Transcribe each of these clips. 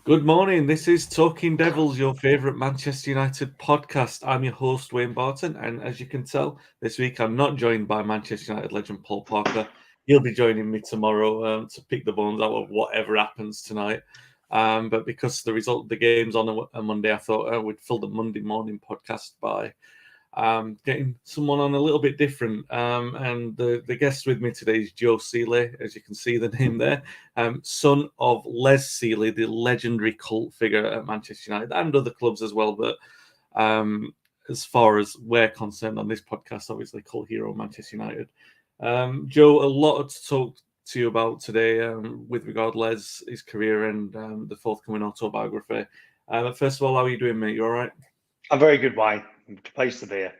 Good morning. This is Talking Devils, your favourite Manchester United podcast. I'm your host, Wayne Barton, and as you can tell, this week I'm not joined by Manchester United legend Paul Parker. He'll be joining me tomorrow to pick the bones out of whatever happens tonight. But because the result of the game's on a Monday, I thought we'd fill the Monday morning podcast by getting someone on a little bit different. And the guest with me today is Joe Sealey, as you can see the name there, son of Les Sealey, the legendary cult figure at Manchester United and other clubs as well. But as far as we're concerned on this podcast, obviously cult hero Manchester United. Joe, a lot to talk to you about today with regard Les, his career, and the forthcoming autobiography. First of all, how are you doing, mate? You all right? I'm very good, Wayne. Pleased to be here.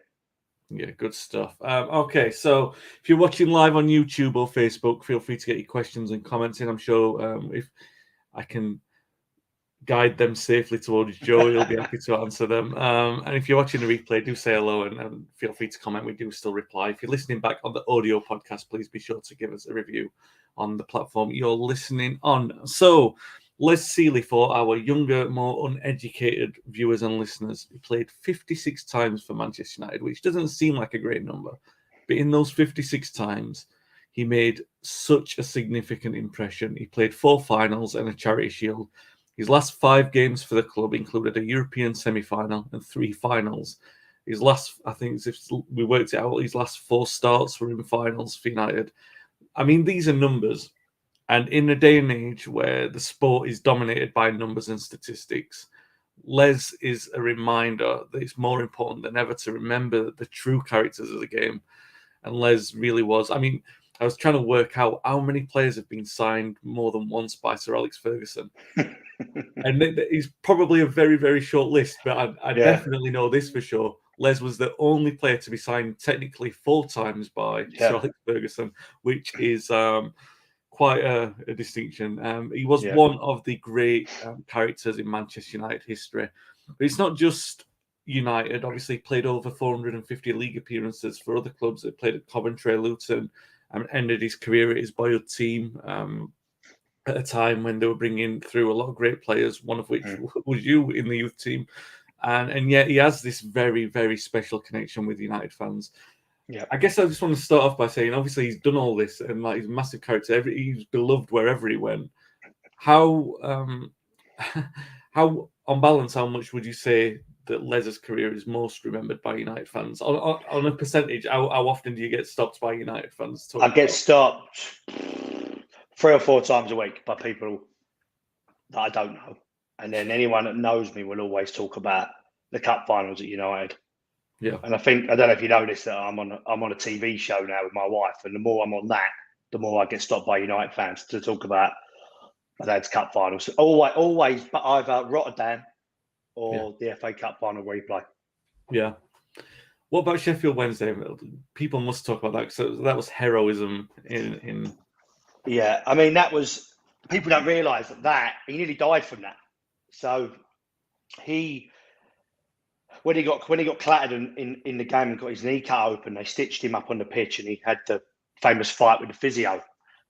Yeah, good stuff. Okay, so if you're watching live on YouTube or Facebook, feel free to get your questions and comments in. I'm sure if I can guide them safely towards Joe, he'll be happy to answer them. And if you're watching the replay, do say hello and feel free to comment. We do still reply. If you're listening back on the audio podcast, please be sure to give us a review on the platform you're listening on. So, Les Sealey, for our younger, more uneducated viewers and listeners, he played 56 times for Manchester United, which doesn't seem like a great number. But in those 56 times, he made such a significant impression. He played 4 finals and a Charity Shield. His last 5 games for the club included a European semi-final and 3 finals. His last, I think, if we worked it out, his last 4 starts were in finals for United. I mean, these are numbers. And in a day and age where the sport is dominated by numbers and statistics, Les is a reminder that it's more important than ever to remember the true characters of the game. And Les really was. I mean, I was trying to work out how many players have been signed more than once by Sir Alex Ferguson. And it's probably a very, very short list, but I definitely know this for sure. Les was the only player to be signed technically 4 times by Sir Alex Ferguson, which is quite a distinction. He was one of the great characters in Manchester United history. But it's not just United. Obviously, played over 450 league appearances for other clubs. That played at Coventry, Luton, and ended his career at his boyhood team at a time when they were bringing through a lot of great players, one of which was you in the youth team. And yet he has this very, very special connection with United fans. Yeah. I guess I just want to start off by saying, obviously, he's done all this and like he's a massive character. He's beloved wherever he went. How on balance, how much would you say that Les's career is most remembered by United fans? On a percentage, how often do you get stopped by United fans? I get stopped 3 or 4 times a week by people that I don't know. And then anyone that knows me will always talk about the cup finals at United. Yeah. And I don't know if you noticed that I'm on a TV show now with my wife, and the more I'm on that, the more I get stopped by United fans to talk about my dad's cup finals. Always, but either Rotterdam or the FA Cup final replay. Yeah. What about Sheffield Wednesday? People must talk about that because that was heroism in. Yeah, I mean that was. People don't realise that he nearly died from that. So when he got clattered in the game and got his knee cut open, they stitched him up on the pitch, and he had the famous fight with the physio.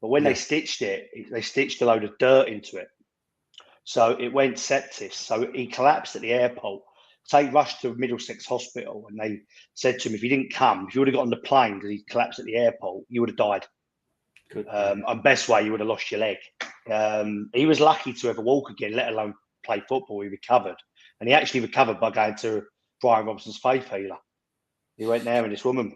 But when they stitched it, they stitched a load of dirt into it, so it went sepsis. So he collapsed at the airport. So he rushed to Middlesex Hospital, and they said to him, if you didn't come, if you would have got on the plane because he collapsed at the airport, you would have died. And best way, you would have lost your leg. He was lucky to ever walk again, let alone play football. He recovered, and he actually recovered by going to Brian Robson's faith healer. He went there, and this woman,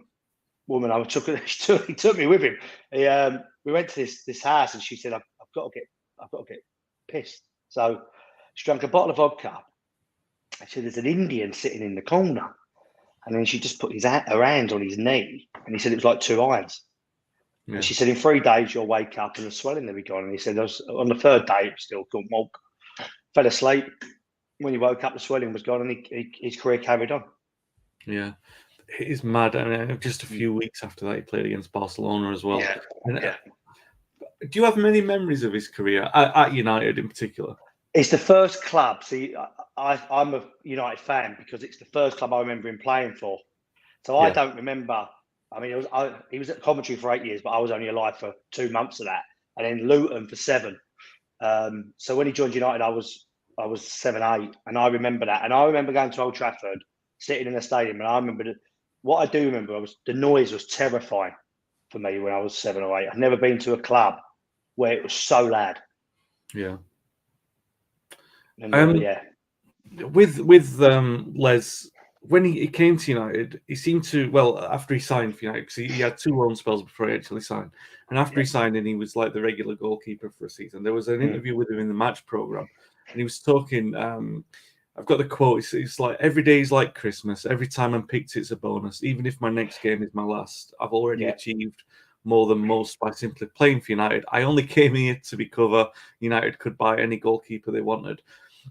he took me with him. We went to this house, and she said, "I've got to get pissed." So she drank a bottle of vodka. I said, "There's an Indian sitting in the corner," and then she just put her hands on his knee, and he said it was like 2 irons. Yeah. And she said, in 3 days, you'll wake up and the swelling will be gone. And he said, on the 3rd day, it still couldn't walk. Fell asleep. When he woke up, the swelling was gone, and his career carried on. Yeah, it is mad. I mean, just a few weeks after that, he played against Barcelona as well. Yeah. Do you have many memories of his career at United in particular? It's the first club. See, I'm a United fan because it's the first club I remember him playing for. So I don't remember. I mean, he was at Coventry for 8 years, but I was only alive for 2 months of that, and then Luton for 7. So when he joined United, I was I was 7, 8, and I remember that. And I remember going to Old Trafford, sitting in the stadium, and I remember what I do remember was the noise was terrifying for me when I was 7 or 8. I'd never been to a club where it was so loud. Yeah. And yeah. With Les, when he came to United, he seemed to, well, after he signed for United, because he had 2 loan spells before he actually signed. And after he signed in, he was like the regular goalkeeper for a season. There was an interview with him in the match programme, and he was talking, I've got the quote, it's like, every day is like Christmas. Every time I'm picked, it's a bonus. Even if my next game is my last, I've already achieved more than most by simply playing for United. I only came here to be cover. United could buy any goalkeeper they wanted.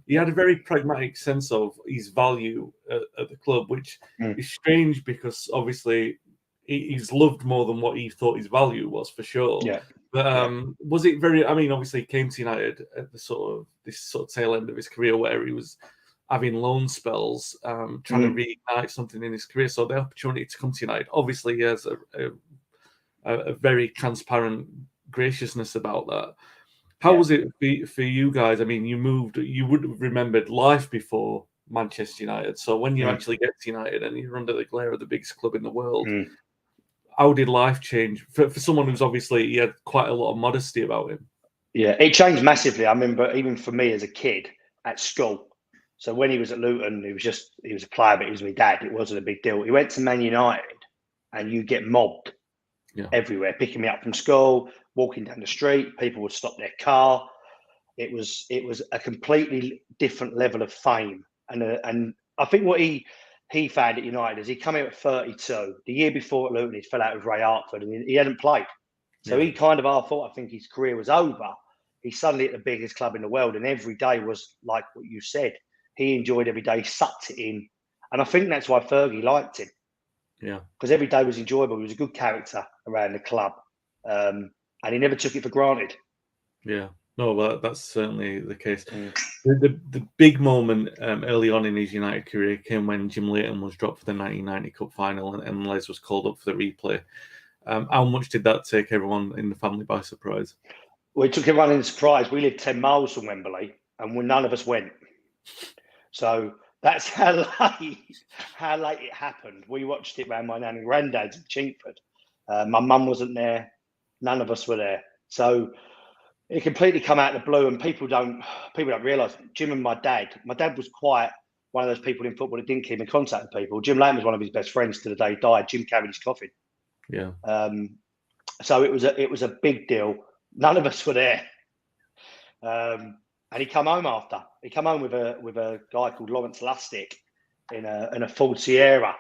He had a very pragmatic sense of his value at the club, which is strange because obviously he's loved more than what he thought his value was, for sure. Yeah. But was it very? I mean, obviously he came to United at this sort of tail end of his career where he was having loan spells, trying to reignite something in his career. So the opportunity to come to United, obviously, he has a very transparent graciousness about that. How was it for you guys? I mean, you would have remembered life before Manchester United. So when you actually get to United and you're under the glare of the biggest club in the world, how did life change for someone who's obviously he had quite a lot of modesty about him? Yeah, it changed massively. I remember even for me as a kid at school. So when he was at Luton, he was a player, but he was my dad. It wasn't a big deal. He went to Man United, and you get mobbed everywhere, picking me up from school, walking down the street. People would stop their car. It was a completely different level of fame, and I think what he found at United is he came out at 32. The year before at Luton, he fell out with Ray Hartford, and he hadn't played. So he kind of, I think his career was over. He's suddenly at the biggest club in the world, and every day was like what you said. He enjoyed every day, sucked it in, and I think that's why Fergie liked him. Yeah, because every day was enjoyable. He was a good character around the club, and he never took it for granted. Yeah, no, well, that's certainly the case. The big moment early on in his United career came when Jim Leighton was dropped for the 1990 Cup final, and Les was called up for the replay. How much did that take everyone in the family by surprise? Well, it took everyone in surprise. We lived 10 miles from Wembley, and none of us went. So that's how late it happened. We watched it around my nan and granddad's in Chingford. My mum wasn't there. None of us were there. So it completely come out of the blue, and people don't realise. Jim and my dad was quite one of those people in football that didn't keep in contact with people. Jim Leighton was one of his best friends to the day he died. Jim carried his coffin. Yeah. So it was a big deal. None of us were there. And he come home after. He come home with a guy called Lawrence Lustig in a Ford Sierra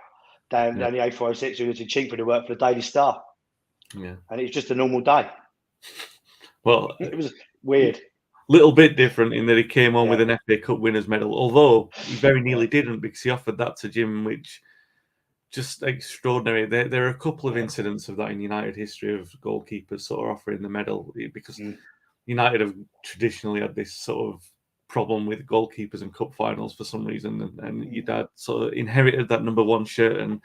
down the A406 who was in Chingford, who worked for the Daily Star. Yeah. And it was just a normal day. Well, it was weird. Little bit different in that he came on with an FA Cup winners medal, although he very nearly didn't, because he offered that to Jim, which just extraordinary. There are a couple of incidents of that in United history of goalkeepers sort of offering the medal, because United have traditionally had this sort of problem with goalkeepers and cup finals for some reason, and your dad sort of inherited that number 1 shirt and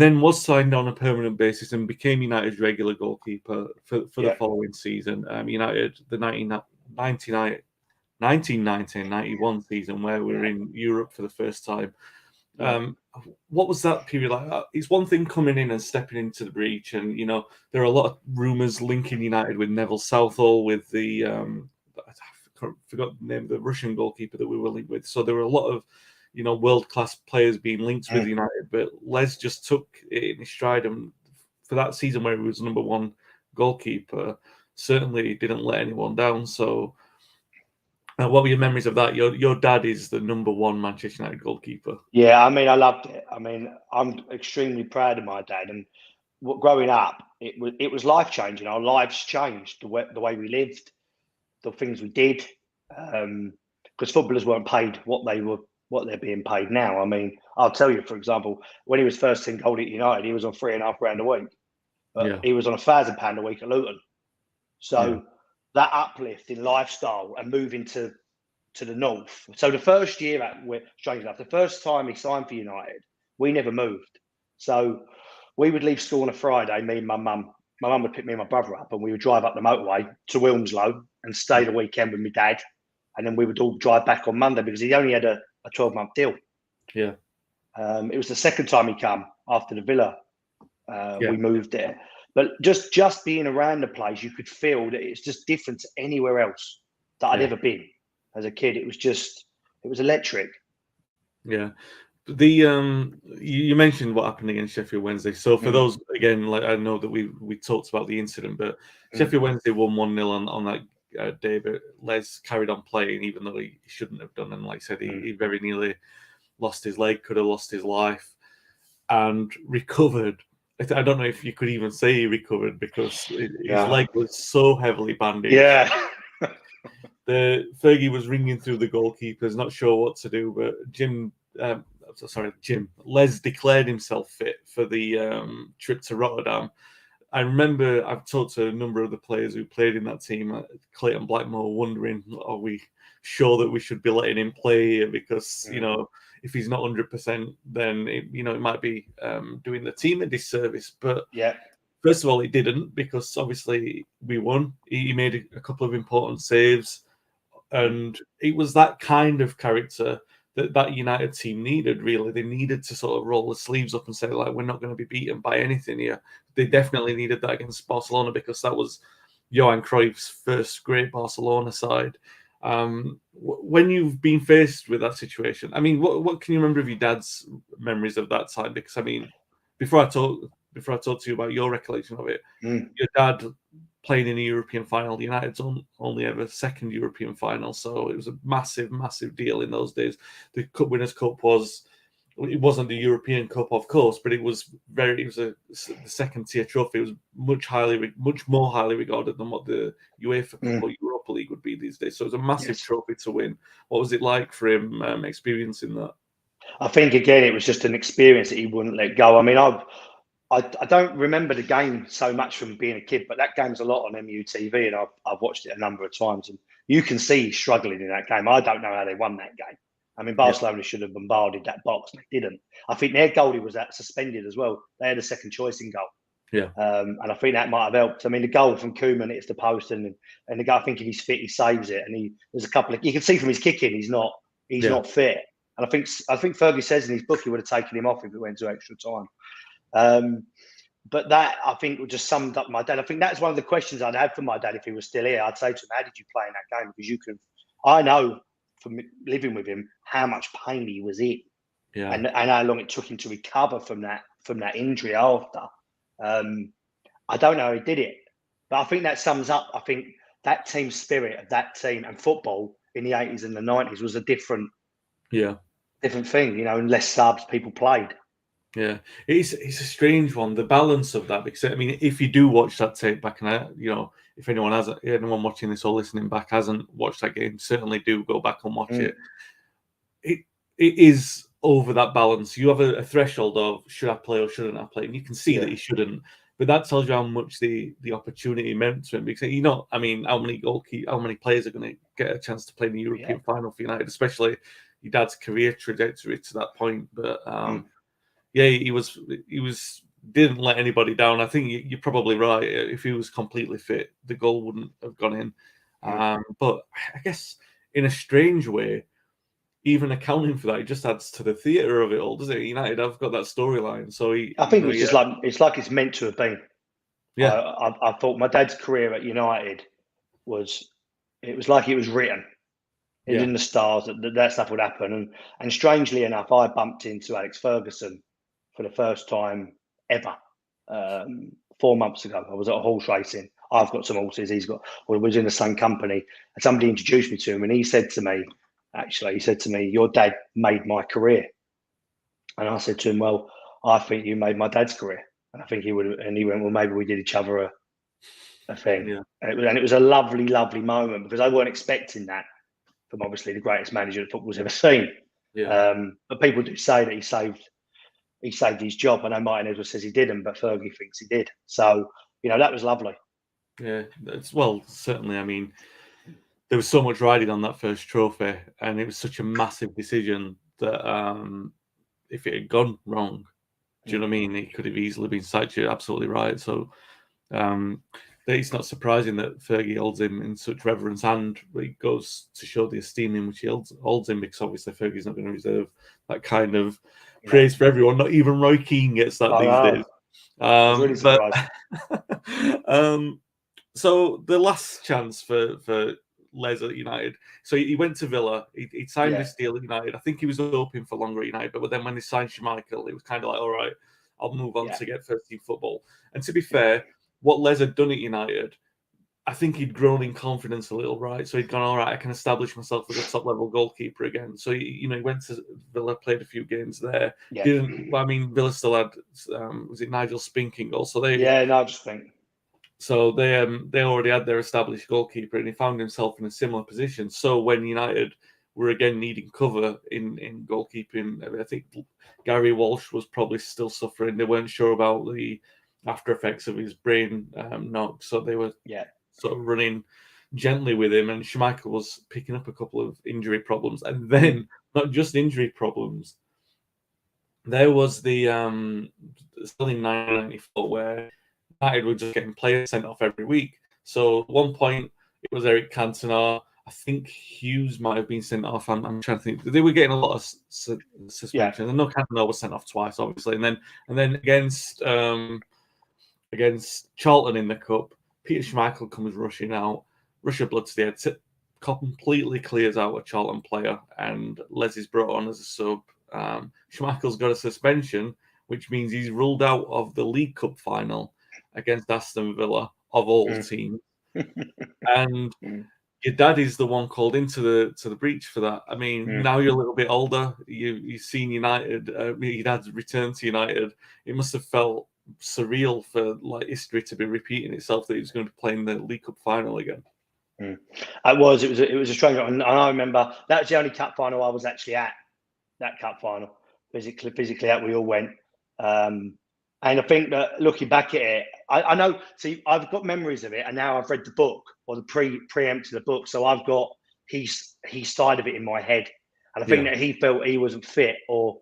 then was signed on a permanent basis and became United's regular goalkeeper for the following season. United, the 1990-91 season, where we were in Europe for the first time. What was that period like? It's one thing coming in and stepping into the breach, and there are a lot of rumours linking United with Neville Southall, with the I forgot the name of the Russian goalkeeper that we were linked with. So there were a lot of world-class players being linked with United, but Les just took it in his stride, and for that season where he was number 1 goalkeeper, certainly didn't let anyone down. So what were your memories of that? Your dad is the number 1 Manchester United goalkeeper. Yeah, I mean, I loved it. I mean, I'm extremely proud of my dad, and growing up, it was life-changing. Our lives changed, the way we lived, the things we did, because footballers weren't paid what they're being paid now. I mean, I'll tell you, for example, when he was first team goalie at United, he was on £3,500 a week, but he was on £1,000 a week at Luton. So that uplift in lifestyle and moving to the north. So the first year, strange enough, the first time he signed for United, we never moved. So we would leave school on a Friday, me and my mum. My mum would pick me and my brother up, and we would drive up the motorway to Wilmslow and stay the weekend with my dad. and then we would all drive back on Monday because he only had a 12-month deal. Yeah. It was the second time he come after the Villa. Yeah. We moved there, but just being around the place, you could feel that it's just different to anywhere else that I'd ever been as a kid. It was electric. Yeah. The you mentioned what happened against Sheffield Wednesday. So for those, again, like I know that we talked about the incident, but Sheffield Wednesday won 1-0 on that day, but Les carried on playing even though he shouldn't have done. And like I said, he very nearly lost his leg, could have lost his life, and recovered. I don't know if you could even say he recovered because his leg was so heavily bandaged. Yeah. The Fergie was ringing through the goalkeepers, not sure what to do, but Les declared himself fit for the trip to Rotterdam. I remember I've talked to a number of the players who played in that team, Clayton Blackmore, wondering, are we sure that we should be letting him play here? Because, if he's not 100%, then, it might be doing the team a disservice. But first of all, it didn't, because obviously we won. He made a couple of important saves. And it was that kind of character that United team needed, really. They needed to sort of roll the sleeves up and say, like, we're not going to be beaten by anything here. They definitely needed that against Barcelona because that was Johan Cruyff's first great Barcelona side. When you've been faced with that situation, I mean, what can you remember of your dad's memories of that time? Because, I mean, before I talk to you about your recollection of it, your dad playing in a European final, United's only ever second European final, so it was a massive, massive deal in those days. The Cup Winners' Cup it wasn't the European Cup, of course, but it was the second tier trophy. It was much more highly regarded than what the UEFA Cup or Europa League would be these days. So it was a massive trophy to win. What was it like for him experiencing that? I think again, it was just an experience that he wouldn't let go. I mean, I don't remember the game so much from being a kid, but that game's a lot on MUTV, and I've watched it a number of times, and you can see he's struggling in that game. I don't know how they won that game. I mean, Barcelona should have bombarded that box, and they didn't. I think their goalie was suspended as well. They had a second choice in goal. Yeah. And I think that might have helped. I mean, the goal from Koeman hits the post, and the guy, I think if he's fit, he saves it. And there's a couple of, you can see from his kicking, he's not fit. And I think Fergie says in his book he would have taken him off if it went to extra time. But that, I think, just summed up my dad. I think that's one of the questions I'd have for my dad if he was still here. I'd say to him, how did you play in that game? Because I know from living with him how much pain he was in, and how long it took him to recover from that injury after. I don't know how he did it, but I think that sums up, I think, that team spirit of that team, and football in the 80s and the 90s was a different thing, and less subs, people played. Yeah, it's a strange one, the balance of that, because I mean, if you do watch that tape back, and if anyone watching this or listening back hasn't watched that game, certainly do go back and watch it. It is over that balance. You have a threshold of should I play or shouldn't I play, and you can see that he shouldn't. But that tells you how much the opportunity meant to him, because how many players are going to get a chance to play in the European final for United, especially your dad's career trajectory to that point. But he didn't let anybody down. I think you're probably right. If he was completely fit, the goal wouldn't have gone in. But I guess in a strange way, even accounting for that, it just adds to the theatre of it all, doesn't it? United have got that storyline. So I think it's like it's meant to have been. Yeah. I thought my dad's career at United was like it was written. It was in the stars that stuff would happen. And strangely enough, I bumped into Alex Ferguson for the first time ever 4 months ago. I was at a horse racing. I've got some horses. We was in the same company. And somebody introduced me to him, and he said to me, your dad made my career. And I said to him, well, I think you made my dad's career. And I think he would. And he went, well, maybe we did each other a thing. Yeah. And it was a lovely, lovely moment, because I weren't expecting that from obviously the greatest manager that football's ever seen. Yeah. But people do say that he saved his job. I know Martin Edwards says he didn't, but Fergie thinks he did. So, that was lovely. Yeah, certainly. I mean, there was so much riding on that first trophy, and it was such a massive decision that if it had gone wrong, do you know what I mean? It could have easily been sacked. You're absolutely right. So, it's not surprising that Fergie holds him in such reverence, and it goes to show the esteem in which he holds him, because obviously Fergie's not going to reserve that kind of praise for everyone. Not even Roy Keane gets that these days. I was really surprised. So the last chance for Les at United. So he went to Villa. He signed this deal at United. I think he was hoping for longer at United, but then when they signed Schmeichel, it was kind of like, all right, I'll move on to get first team football. And to be fair, what Les had done at United, I think he'd grown in confidence a little, right? So he'd gone, all right, I can establish myself as a top level goalkeeper again. So he went to Villa, played a few games there. I mean, Villa still had was it Nigel Spink in goal? So Nigel Spink. So they already had their established goalkeeper, and he found himself in a similar position. So when United were again needing cover in goalkeeping, I think Gary Walsh was probably still suffering. They weren't sure about the after effects of his brain knock, so they were sort of running gently with him. And Schmeichel was picking up a couple of injury problems, and then not just injury problems. There was the still in 1994 where United were just getting players sent off every week. So at one point, it was Eric Cantona. I think Hughes might have been sent off. I'm trying to think. They were getting a lot of suspension. And no, Cantona was sent off twice, obviously. And then against Charlton in the cup, Peter Schmeichel comes rushing out. Russia blood to the head. Completely clears out a Charlton player, and Les is brought on as a sub. Schmeichel's got a suspension, which means he's ruled out of the League Cup final against Aston Villa, of all teams. And your dad is the one called into the breach for that. I mean, now you're a little bit older. You've seen United. Your dad's returned to United. It must have felt surreal for like history to be repeating itself, that he was going to be playing the League Cup final again. It was a strange one. And I remember that was the only cup final I was actually at. That cup final, physically out, we all went. And I think that looking back at it, I know. See, I've got memories of it, and now I've read the book or the preempt to the book, so I've got his side of it in my head. And I think that he felt he wasn't fit or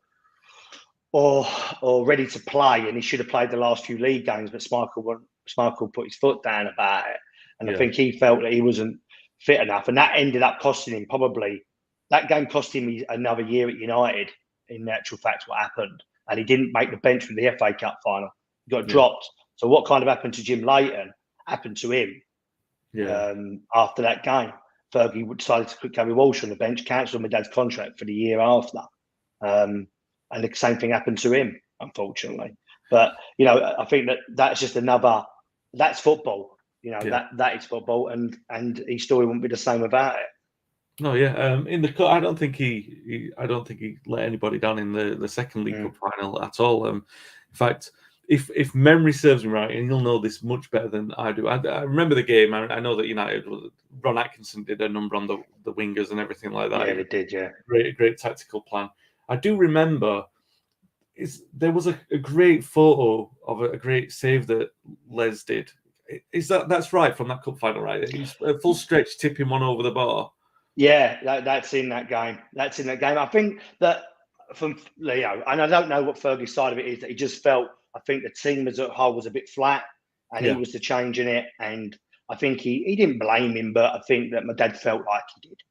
ready to play, and he should have played the last few league games. But Schmeichel put his foot down about it, and I think he felt that he wasn't fit enough, and that ended up costing him probably. That game cost him another year at United. In actual fact, what happened. And he didn't make the bench for the FA Cup final. He got dropped. So what kind of happened to Jim Leighton happened to him after that game. Fergie decided to put Gary Walsh on the bench, cancelled my dad's contract for the year after. And the same thing happened to him, unfortunately. But, I think that's just that's football. That is football. And his story wouldn't be the same without it. No, in the cup, I don't think he let anybody down in the second League Cup final at all. In fact, if memory serves me right, and you'll know this much better than I do, I remember the game. I know that United, Ron Atkinson did a number on the wingers and everything like that. Yeah, they did. Yeah, great tactical plan. I do remember. There was a great photo of a great save that Les did. That's right from that cup final, right? He's a full stretch, tipping one over the bar. Yeah, that's in that game. That's in that game. I think that from Leo, and I don't know what Fergie's side of it is, that he just felt, I think the team as a whole was a bit flat, and he was the change in it. And I think he didn't blame him, but I think that my dad felt like he did.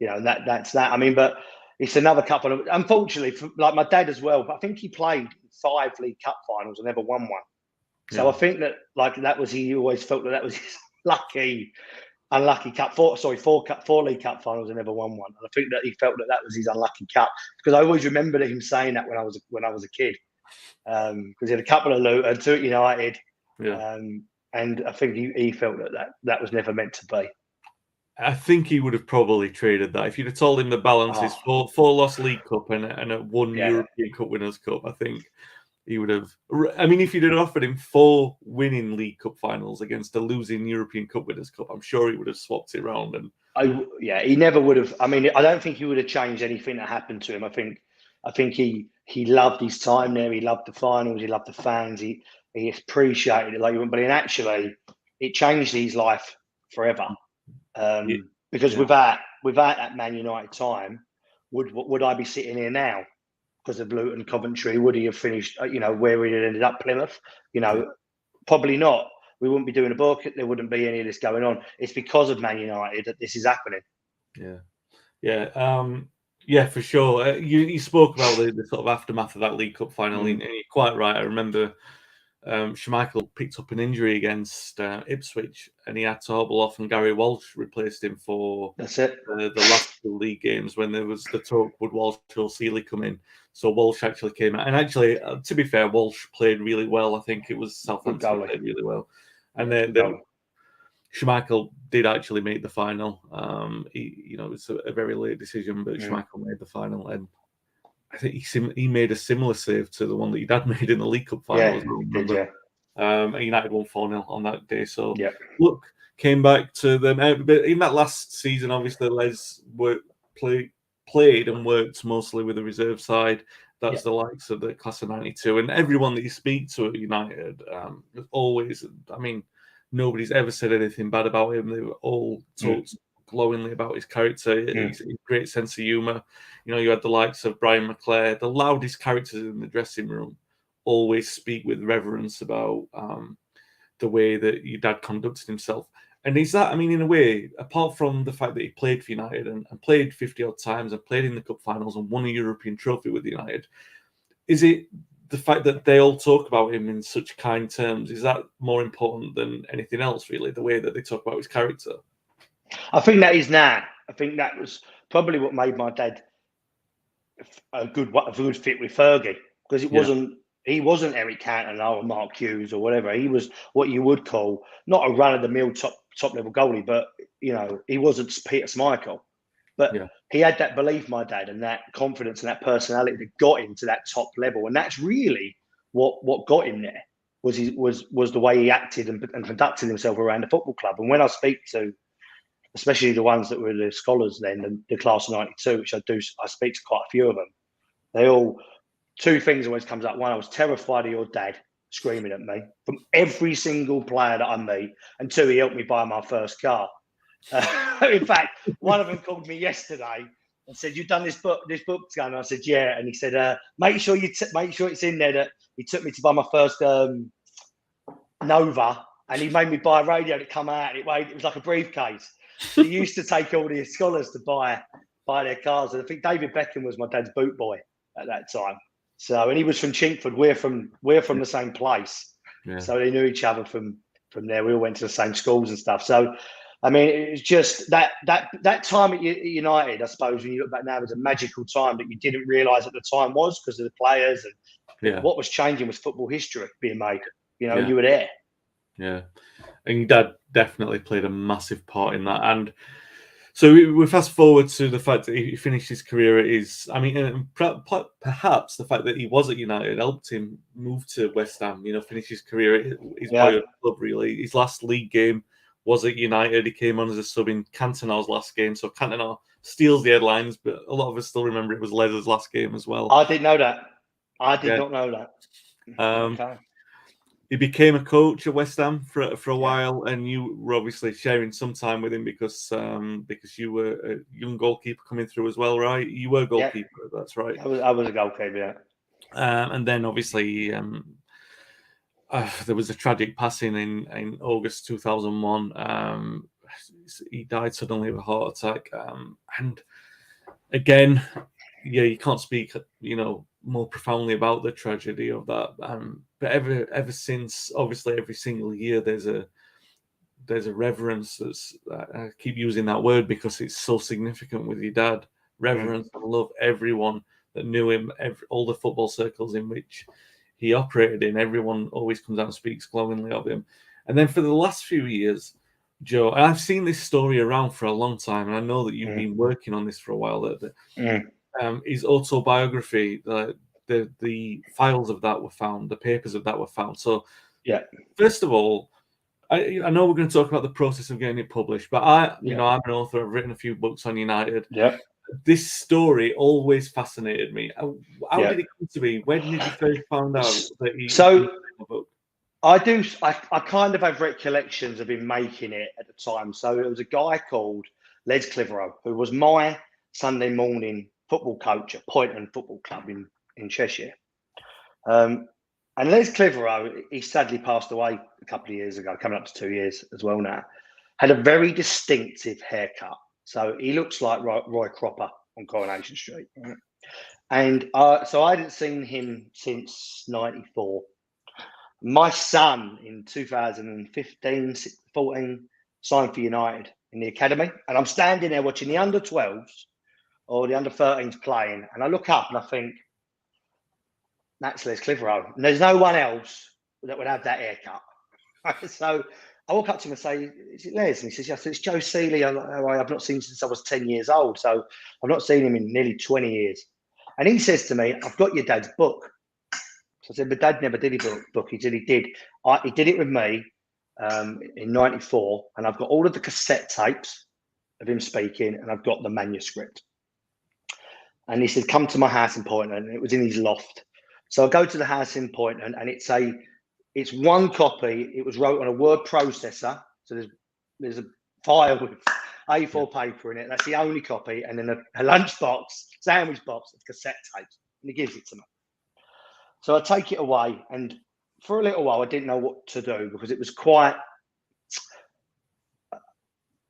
Yeah. That's that. I mean, but it's another couple of, unfortunately, like my dad as well, but I think he played 5 League Cup finals and never won one. So I think that he always felt that was his unlucky cup. 4 League Cup finals and never won one. And I think that he felt that was his unlucky cup, because I always remember him saying that when I was a kid, because he had a couple of Luton, 2 at United, and I think he felt that was never meant to be. I think he would have probably traded that if you'd have told him the balance is 4 lost League Cup and a 1 European Cup Winners' Cup. I think he would have. I mean, if you'd have offered him 4 winning League Cup finals against a losing European Cup Winners' Cup, I'm sure he would have swapped it around. And he never would have. I mean, I don't think he would have changed anything that happened to him. I think he loved his time there. He loved the finals. He loved the fans. He appreciated it like you wouldn't. But actually, it changed his life forever. Because without that Man United time, would I be sitting here now? Because of Luton, Coventry, would he have finished? Where he ended up, Plymouth? Probably not. we wouldn't be doing a book. There wouldn't be any of this going on. It's because of Man United that this is happening. Yeah, for sure. You spoke about the sort of aftermath of that League Cup final, and you're quite right. I remember Schmeichel picked up an injury against Ipswich, and he had to hobble off, and Gary Walsh replaced him for the last two league games when there was the talk, would Walsh or Sealey come in? So Walsh actually came out, and actually, to be fair, Walsh played really well. I think it was Southampton played really well, and then Schmeichel did actually make the final. It was a very late decision, but Schmeichel made the final, and I think he made a similar save to the one that your dad made in the League Cup final. And United won 4-0 on that day. So look, came back to them. But in that last season, obviously, Les played and worked mostly with the reserve side. That's the likes of the class of '92, and everyone that you speak to at United, always. I mean, nobody's ever said anything bad about him. They were all talked glowingly about his character. He's a great sense of humour. You had the likes of Brian McClare, the loudest characters in the dressing room, always speak with reverence about the way that your dad conducted himself. And is that, in a way, apart from the fact that he played for United and played 50 odd times and played in the cup finals and won a European trophy with United, is it the fact that they all talk about him in such kind terms? Is that more important than anything else, really, the way that they talk about his character? I think that is now. I think that was probably what made my dad a good fit with Fergie, because he wasn't Eric Cantona or Mark Hughes or whatever. He was what you would call not a run-of-the-mill top level goalie, but he wasn't Peter Schmeichel. But he had that belief, my dad, and that confidence and that personality that got him to that top level, and that's really what got him there. Was the way he acted and conducted himself around the football club. And when I speak to, especially the ones that were the scholars then, the class of '92, which I speak to quite a few of them. They all, two things always comes up. One, I was terrified of your dad screaming at me from every single player that I meet, and two, he helped me buy my first car. In fact, one of them called me yesterday and said, "You've done this book's done." I said, "Yeah," and he said, "Make sure it's in there that he took me to buy my first Nova, and he made me buy a radio to come out. It was like a briefcase." He used to take all the scholars to buy their cars, and I think David Beckham was my dad's boot boy at that time. So, and he was from Chinkford. We're from the same place, so they knew each other from there. We all went to the same schools and stuff. So, it's just that time at United, I suppose, when you look back now, was a magical time that you didn't realise at the time was because of the players and what was changing was football history being made. You were there. Yeah. And your dad definitely played a massive part in that. And so we fast forward to the fact that he finished his career at his, perhaps the fact that he was at United helped him move to West Ham, finish his career at his boyhood club, really. His last league game was at United. He came on as a sub in Cantona's last game. So Cantona steals the headlines, but a lot of us still remember it was Les's last game as well. I didn't know that. I did not know that. Okay. He became a coach at West Ham for a while, and you were obviously sharing some time with him because you were a young goalkeeper coming through as well, right? You were a goalkeeper, that's right. I was a goalkeeper, yeah. And then obviously there was a tragic passing in August 2001. He died suddenly of a heart attack, and again, you can't speak, more profoundly about the tragedy of that. But ever since, obviously, every single year there's a reverence. I keep using that word because it's so significant with your dad. Reverence and love. Everyone that knew him, all the football circles in which he operated in, everyone always comes out and speaks glowingly of him. And then for the last few years, Joe, and I've seen this story around for a long time, and I know that you've been working on this for a while. His autobiography, the files of that were found, the papers of that were found. So, first of all, I know we're going to talk about the process of getting it published, but I'm an author. I've written a few books on United. Yeah. This story always fascinated me. How did it come to be? When did you first find out that he wrote the book? I kind of have recollections of him making it at the time. So it was a guy called Les Clitheroe, who was my Sunday morning football coach at Poynton Football Club in Cheshire. And Les Clitheroe, he sadly passed away a couple of years ago, coming up to 2 years as well now, had a very distinctive haircut. So he looks like Roy Cropper on Coronation Street. Right? And so I hadn't seen him since 94. My son in 2015, 14, signed for United in the academy. And I'm standing there watching the under 12s or the under 13s playing. And I look up and I think, that's Les Clitheroe. And there's no one else that would have that haircut. So I walk up to him and say, is it Les? And he says, yes, it's Joe Sealey. I've not seen him since I was 10 years old. So I've not seen him in nearly 20 years. And he says to me, I've got your dad's book. So I said, but Dad never did his book. He said he did. He did it with me in 94. And I've got all of the cassette tapes of him speaking, and I've got the manuscript. And he said, come to my house in Poynton. And it was in his loft. So I go to the house in Poynton, and it's one copy. It was wrote on a word processor. So there's a file with A4 paper in it. That's the only copy. And then a lunchbox, sandwich box of cassette tapes. And he gives it to me. So I take it away. And for a little while, I didn't know what to do because it was quite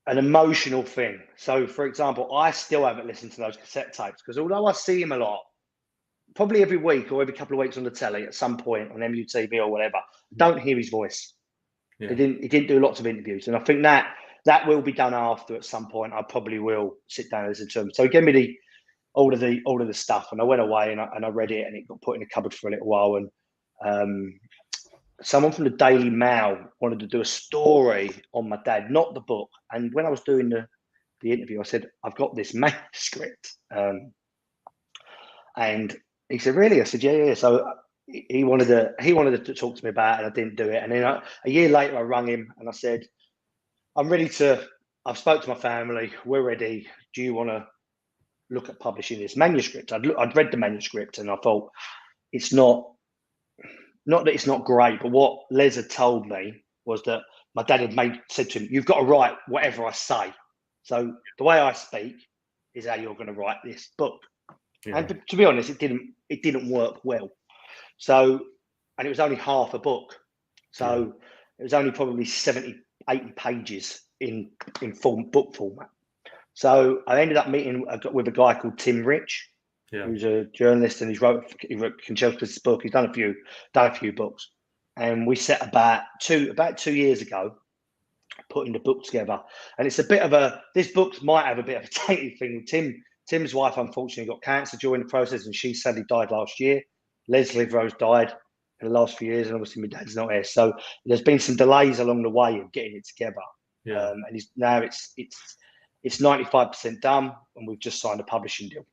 an emotional thing. So, for example, I still haven't listened to those cassette tapes because although I see him a lot, probably every week or every couple of weeks on the telly at some point on MUTV or whatever, don't hear his voice. Yeah. He didn't do lots of interviews. And I think that will be done after at some point. I probably will sit down and listen to him. So he gave me all of the stuff, and I went away and I read it, and it got put in a cupboard for a little while. And someone from the Daily Mail wanted to do a story on my dad, not the book. And when I was doing the interview, I said, I've got this manuscript. And he said, really? I said, yeah. So he wanted to talk to me about it, and I didn't do it. And then a year later, I rang him and I said, I've spoke to my family. We're ready. Do you want to look at publishing this manuscript? I'd read the manuscript and I thought it's not that it's not great, but what Les had told me was that my dad had said to him, you've got to write whatever I say. So the way I speak is how you're going to write this book. Yeah. And to be honest, it didn't work well. So, and it was only half a book. So it was only probably 70, 80 pages in full book format. So I ended up meeting with a guy called Tim Rich, who's a journalist, and he wrote Conchels's book. He's done a few books. And we set about 2 years ago, putting the book together. And it's this book might have a bit of a tainted thing. Tim's wife, unfortunately, got cancer during the process, and she sadly died last year. Les Clitheroe's died in the last few years, and obviously my dad's not here. So there's been some delays along the way of getting it together. Yeah. And now it's 95% done, and we've just signed a publishing deal.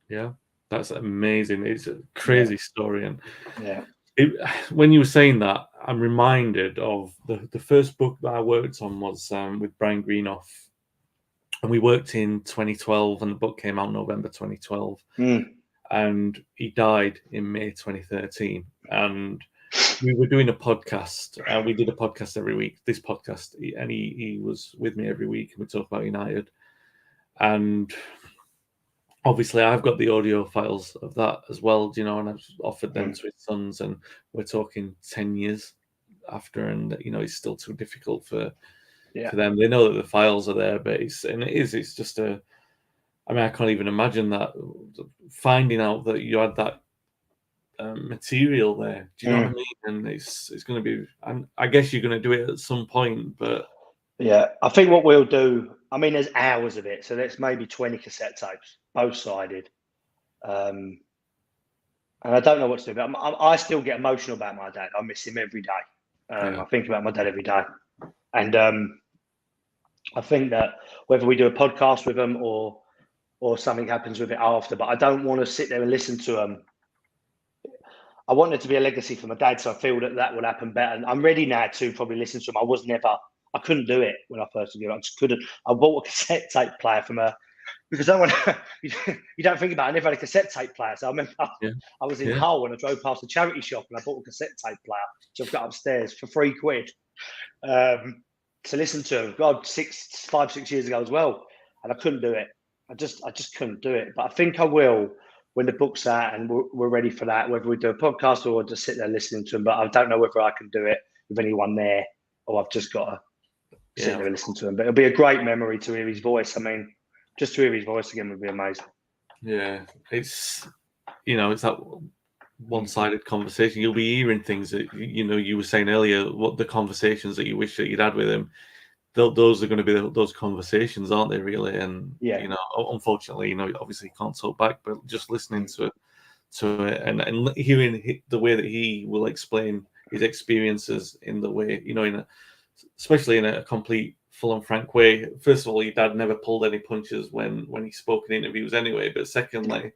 Yeah, that's amazing. It's a crazy story. And when you were saying that, I'm reminded of the first book that I worked on was with Brian Greenough. And we worked in 2012, and the book came out in November 2012. And he died in May 2013. And we were doing a podcast, and we did a podcast every week, this podcast. And he was with me every week, and we talk about United. And obviously, I've got the audio files of that as well, and I've offered them to his sons. And we're talking 10 years after, and, it's still too difficult for them. They know that the files are there, but it's just I can't even imagine that, finding out that you had that material there. Do you know what I mean? And it's going to be, and I guess you're going to do it at some point, but I think what we'll do, there's hours of it, so that's maybe 20 cassette tapes, both sided. And I don't know what to do, but I still get emotional about my dad. I miss him every day. I think about my dad every day. And I think that whether we do a podcast with him or something happens with it after, but I don't want to sit there and listen to him. I want it to be a legacy for my dad, so I feel that will happen better. And I'm ready now to probably listen to him. I couldn't do it when I first did it. I just couldn't. I bought a cassette tape player because I want you don't think about it. I never had a cassette tape player. So I remember I was in Hull and I drove past a charity shop and I bought a cassette tape player. So I've got upstairs for £3 to listen to him. God, 5, 6 years ago as well. And I couldn't do it. I just couldn't do it. But I think I will when the book's out and we're ready for that, whether we do a podcast or just sit there listening to them. But I don't know whether I can do it with anyone there or I've just got to sit there and listen to him. But it'll be a great memory to hear his voice. I mean, just to hear his voice again would be amazing. Yeah, it's it's that one-sided conversation. You'll be hearing things that you were saying earlier. What the conversations that you wish that you'd had with him. Those are going to be those conversations, aren't they? Really, and unfortunately, obviously, you can't talk back. But just listening to it and hearing the way that he will explain his experiences in the way especially in a complete full and frank way. First of all, your dad never pulled any punches when he spoke in interviews anyway. But secondly,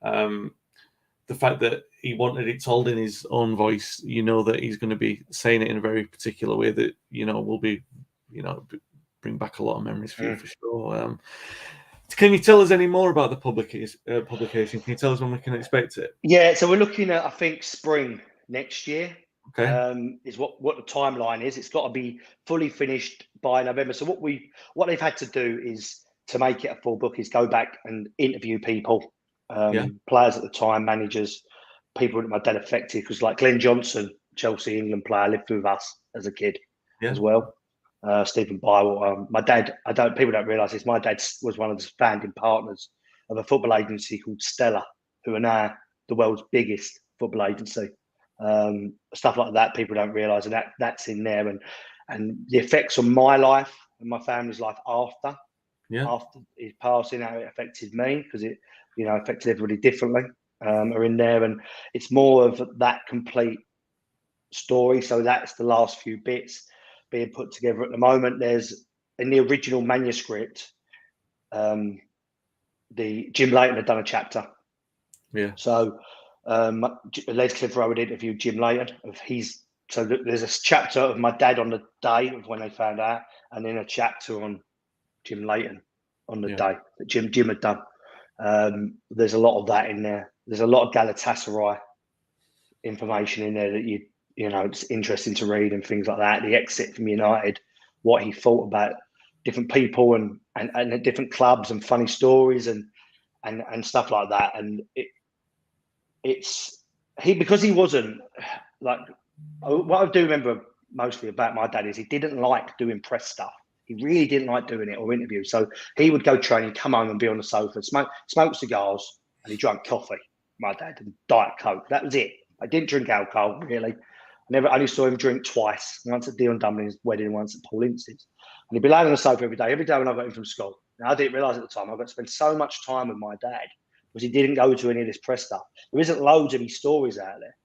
the fact that he wanted it told in his own voice, that he's going to be saying it in a very particular way that will be, bring back a lot of memories for you for sure. Can you tell us any more about the publication? Can you tell us when we can expect it? Yeah, so we're looking at, I think, spring next year. Okay. Is what the timeline is. It's got to be fully finished by November. So what they've had to do is to make it a full book is go back and interview people, players at the time, managers, people that my dad affected. Because like Glenn Johnson, Chelsea England player, lived with us as a kid as well. Stephen Bywater. My dad, people don't realise this. My dad was one of the founding partners of a football agency called Stella, who are now the world's biggest football agency. Stuff like that people don't realise, and that's in there, and the effects on my life and my family's life after his passing, how it affected me, because it affected everybody differently, are in there, and it's more of that complete story. So that's the last few bits being put together at the moment. There's in the original manuscript, the Jim Leighton had done a chapter. Yeah. So Les Clifford would interview Jim Leighton so there's a chapter of my dad on the day of when they found out, and then a chapter on Jim Leighton on the day that Jim had done. There's a lot of that in there. There's a lot of Galatasaray information in there that it's interesting to read and things like that. The exit from United, what he thought about different people and different clubs and funny stories and stuff like that. And because he wasn't like, what I do remember mostly about my dad is he didn't like doing press stuff. He really didn't like doing it or interviews. So he would go training, come home and be on the sofa, smoke cigars, and he drank coffee, my dad, and Diet Coke. That was it. I didn't drink alcohol, really. I only saw him drink twice, once at Dion Dumling's wedding, once at Paul Ince's. And he'd be laying on the sofa every day when I got in from school. Now, I didn't realise at the time I got to spend so much time with my dad because he didn't go to any of this press stuff. There isn't loads of these stories out there.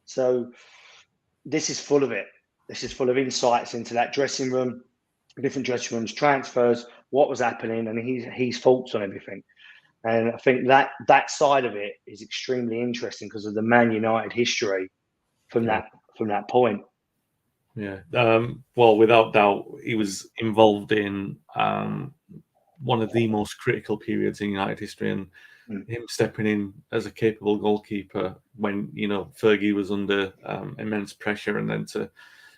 So this is full of it. This is full of insights into that dressing room, different dressing rooms, transfers, what was happening, and his thoughts on everything. And I think that side of it is extremely interesting because of the Man United history from that point. Yeah. Well, without doubt, he was involved in one of the most critical periods in United history, and him stepping in as a capable goalkeeper when Fergie was under immense pressure, and then to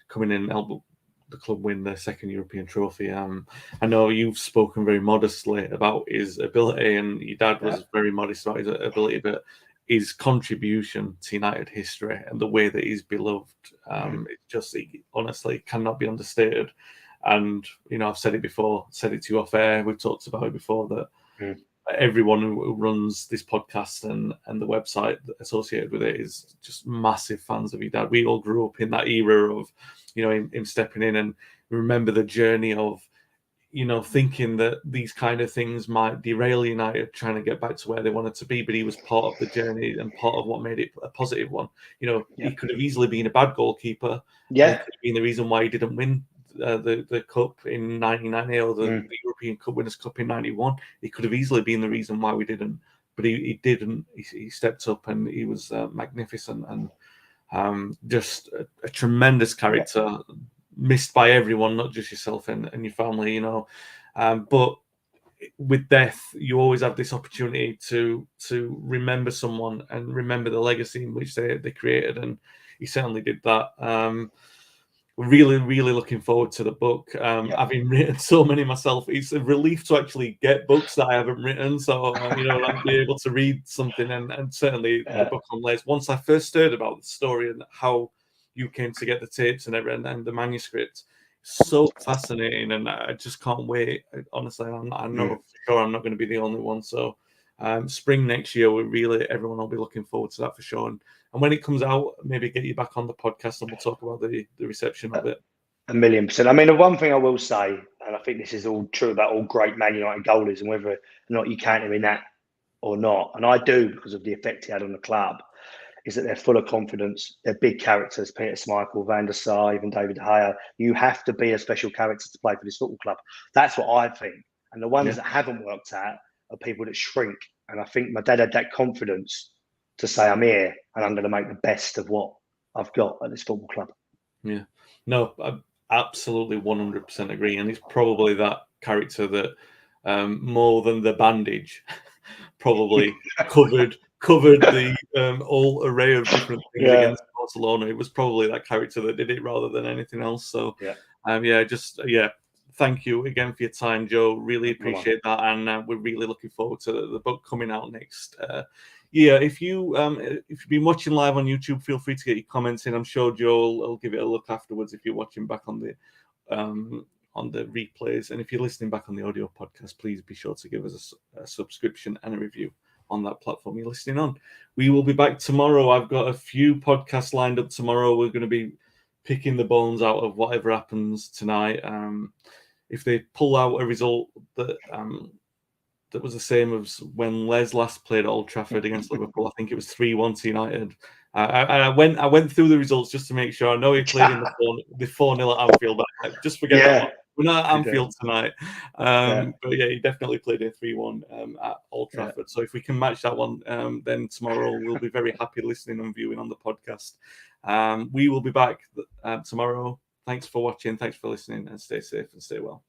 come in and help the club win their second European trophy. I know you've spoken very modestly about his ability, and your dad was very modest about his ability, but his contribution to United history and the way that he's beloved, it just honestly cannot be understated. And I've said it before, said it to you off air. We've talked about it before that everyone who runs this podcast and the website associated with it is just massive fans of your dad. We all grew up in that era of him stepping in, and remember the journey of thinking that these kind of things might derail United trying to get back to where they wanted to be, but he was part of the journey and part of what made it a positive one. He could have easily been a bad goalkeeper. Yeah, it could have been the reason why he didn't win the cup in 1990 or the European Cup Winners' Cup in 91. It could have easily been the reason why we didn't, but he didn't. He stepped up, and he was magnificent and just a tremendous character. Missed by everyone, not just yourself and your family, but with death, you always have this opportunity to remember someone and remember the legacy in which they created, and he certainly did that. really, really looking forward to the book. Having written so many myself, it's a relief to actually get books that I haven't written. So, I'll be able to read something, and certainly the book on Les. Once I first heard about the story and how you came to get the tapes and everything and the manuscript, so fascinating, and I just can't wait. Honestly, I know for sure I'm not going to be the only one. So, spring next year, everyone will be looking forward to that for sure. And when it comes out, maybe get you back on the podcast and we'll talk about the reception of it. 1,000,000%. I mean, the one thing I will say, and I think this is all true about all great Man United goalies, and whether or not you count him in that or not, and I do because of the effect he had on the club, is that they're full of confidence. They're big characters, Peter Schmeichel, Van der Sar, even David De Gea. You have to be a special character to play for this football club. That's what I think. And the ones that haven't worked out are people that shrink. And I think my dad had that confidence to say, I'm here and I'm going to make the best of what I've got at this football club. Yeah. No, I absolutely 100% agree. And it's probably that character that more than the bandage probably covered the whole array of different things against Barcelona. It was probably that character that did it rather than anything else. So, thank you again for your time, Joe. Really appreciate that, and we're really looking forward to the book coming out next year. If you've been watching live on YouTube, feel free to get your comments in. I'm sure Joe will give it a look afterwards if you're watching back on the replays, and if you're listening back on the audio podcast, please be sure to give us a subscription and a review on that platform you're listening on. We will be back tomorrow. I've got a few podcasts lined up tomorrow. We're going to be picking the bones out of whatever happens tonight. If they pull out a result that was the same as when Les last played at Old Trafford against Liverpool, I think it was 3-1 to United. I went through the results just to make sure. I know he played in the 4-0 at Anfield, but just forget that one. We're not at Anfield tonight. But he definitely played in 3-1 at Old Trafford. So if we can match that one, then tomorrow we'll be very happy listening and viewing on the podcast. We will be back tomorrow. Thanks for watching. Thanks for listening, and stay safe and stay well.